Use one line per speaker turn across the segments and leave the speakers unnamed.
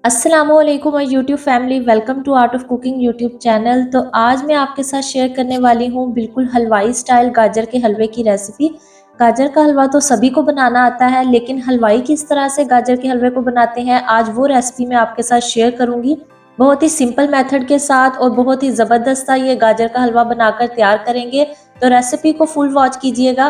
अस्सलामुअलैकुम और YouTube family, welcome to art of cooking YouTube channel. तो आज मैं आपके साथ शेयर करने वाली हूँ बिल्कुल हलवाई स्टाइल गाजर के हलवे की रेसिपी। गाजर का हलवा तो सभी को बनाना आता है, लेकिन हलवाई किस तरह से गाजर के हलवे को बनाते हैं, आज वो रेसिपी मैं आपके साथ शेयर करूंगी। बहुत ही सिंपल मेथड के साथ और बहुत ही ज़बरदस्त सा ये गाजर का हलवा बनाकर तैयार करेंगे। तो रेसिपी को फुल वॉच कीजिएगा।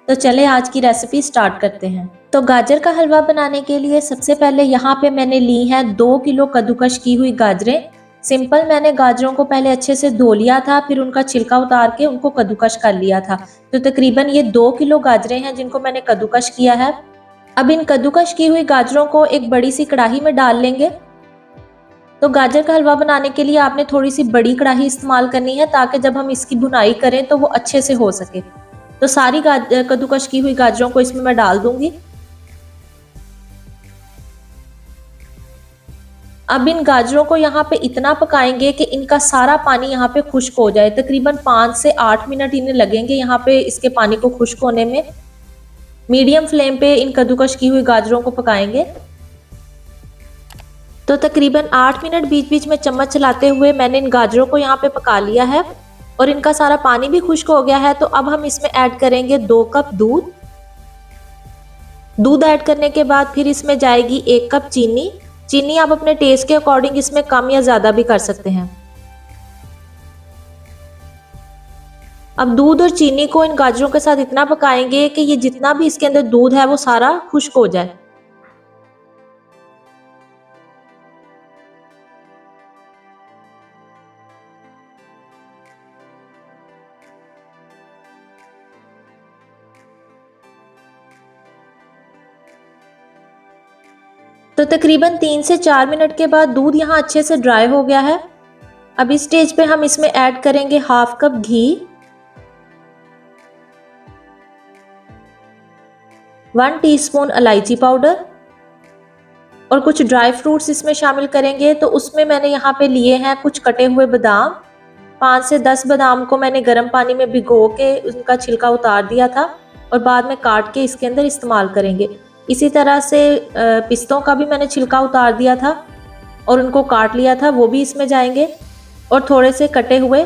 तो चले आज की रेसिपी स्टार्ट करते हैं। तो गाजर का हलवा बनाने के लिए सबसे पहले यहाँ पे मैंने ली है 2 किलो कद्दूकश की हुई गाजरें। सिंपल मैंने गाजरों को पहले अच्छे से धो लिया था, फिर उनका छिलका उतार के उनको कद्दूकश कर लिया था। तो तकरीबन ये 2 किलो गाजरें हैं जिनको मैंने कद्दूकश किया है। अब इन कद्दूकश की हुई गाजरों को एक बड़ी सी कढ़ाई में डाल लेंगे। तो गाजर का हलवा बनाने के लिए आपने थोड़ी सी बड़ी कढ़ाई इस्तेमाल करनी है, ताकि जब हम इसकी भुनाई करें तो वो अच्छे से हो सके। तो सारी कद्दूकश की हुई गाजरों को इसमें मैं डाल दूंगी। अब इन गाजरों को यहाँ पे इतना पकाएंगे कि इनका सारा पानी यहाँ पे खुश्क हो जाए। तकरीबन 5 से 8 मिनट इन्हें लगेंगे यहाँ पे इसके पानी को खुश्क होने में। मीडियम फ्लेम पे इन कद्दूकश की हुई गाजरों को पकाएंगे। तो तकरीबन 8 मिनट बीच बीच में चम्मच चलाते हुए मैंने इन गाजरों को यहाँ पे पका लिया है और इनका सारा पानी भी खुश्क हो गया है। तो अब हम इसमें ऐड करेंगे 2 कप दूध। दूध ऐड करने के बाद फिर इसमें जाएगी 1 कप चीनी। चीनी आप अपने टेस्ट के अकॉर्डिंग इसमें कम या ज्यादा भी कर सकते हैं। अब दूध और चीनी को इन गाजरों के साथ इतना पकाएंगे कि ये जितना भी इसके अंदर दूध है वो सारा खुश्क हो जाए। तो तकरीबन 3 से 4 मिनट के बाद दूध यहाँ अच्छे से ड्राई हो गया है। अब इस स्टेज पे हम इसमें ऐड करेंगे हाफ कप घी, 1 टीस्पून इलायची पाउडर और कुछ ड्राई फ्रूट्स इसमें शामिल करेंगे। तो उसमें मैंने यहाँ पे लिए हैं कुछ कटे हुए बादाम। 5 से 10 बादाम को मैंने गर्म पानी में भिगो के उनका छिलका उतार दिया था और बाद में काट के इसके अंदर इस्तेमाल करेंगे। इसी तरह से पिस्तों का भी मैंने छिलका उतार दिया था और उनको काट लिया था, वो भी इसमें जाएंगे। और थोड़े से कटे हुए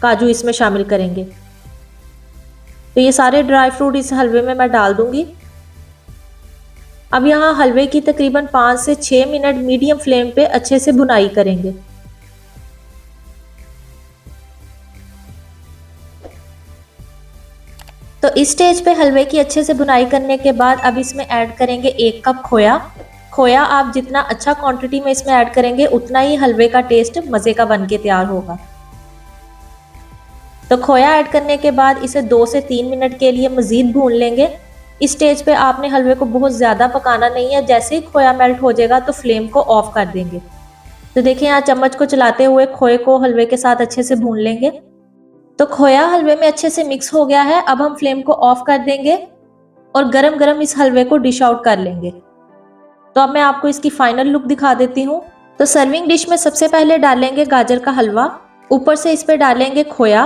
काजू इसमें शामिल करेंगे। तो ये सारे ड्राई फ्रूट इस हलवे में मैं डाल दूंगी। अब यहाँ हलवे की तकरीबन 5 से 6 मिनट मीडियम फ्लेम पे अच्छे से भुनाई करेंगे। तो इस स्टेज पे हलवे की अच्छे से भुनाई करने के बाद अब इसमें ऐड करेंगे 1 कप खोया। खोया आप जितना अच्छा क्वांटिटी में इसमें ऐड करेंगे उतना ही हलवे का टेस्ट मज़े का बनके तैयार होगा। तो खोया ऐड करने के बाद इसे 2 से 3 मिनट के लिए मज़ीद भून लेंगे। इस स्टेज पे आपने हलवे को बहुत ज़्यादा पकाना नहीं है, जैसे ही खोया मेल्ट हो जाएगा तो फ्लेम को ऑफ कर देंगे। तो देखिए यहाँ चम्मच को चलाते हुए खोए को हलवे के साथ अच्छे से भून लेंगे। तो खोया हलवे में अच्छे से मिक्स हो गया है। अब हम फ्लेम को ऑफ कर देंगे और गरम गरम इस हलवे को डिश आउट कर लेंगे। तो अब मैं आपको इसकी फाइनल लुक दिखा देती हूँ। तो सर्विंग डिश में सबसे पहले डालेंगे गाजर का हलवा, ऊपर से इस पे डालेंगे खोया।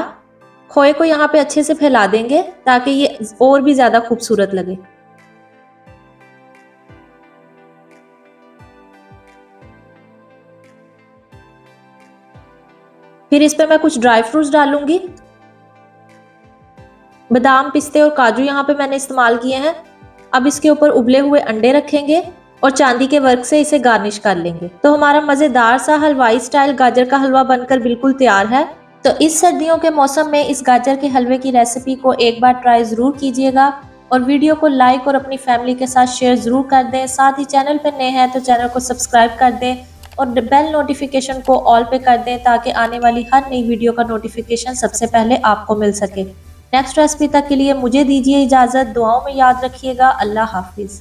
खोए को यहाँ पे अच्छे से फैला देंगे ताकि ये और भी ज्यादा खूबसूरत लगे। फिर इस पे मैं कुछ ड्राई फ्रूट्स डालूंगी। बादाम, पिस्ते और काजू यहाँ पे मैंने इस्तेमाल किए हैं। अब इसके ऊपर उबले हुए अंडे रखेंगे और चांदी के वर्क से इसे गार्निश कर लेंगे। तो हमारा मजेदार सा हलवाई स्टाइल गाजर का हलवा बनकर बिल्कुल तैयार है। तो इस सर्दियों के मौसम में इस गाजर के हलवे की रेसिपी को एक बार ट्राई जरूर कीजिएगा और वीडियो को लाइक और अपनी फैमिली के साथ शेयर जरूर कर दें। साथ ही चैनल पर नए हैं तो चैनल को सब्सक्राइब कर दें और बेल नोटिफिकेशन को ऑल पे कर दें ताकि आने वाली हर नई वीडियो का नोटिफिकेशन सबसे पहले आपको मिल सके। नेक्स्ट रेसिपी तक के लिए मुझे दीजिए इजाज़त। दुआओं में याद रखिएगा। अल्लाह हाफिज़।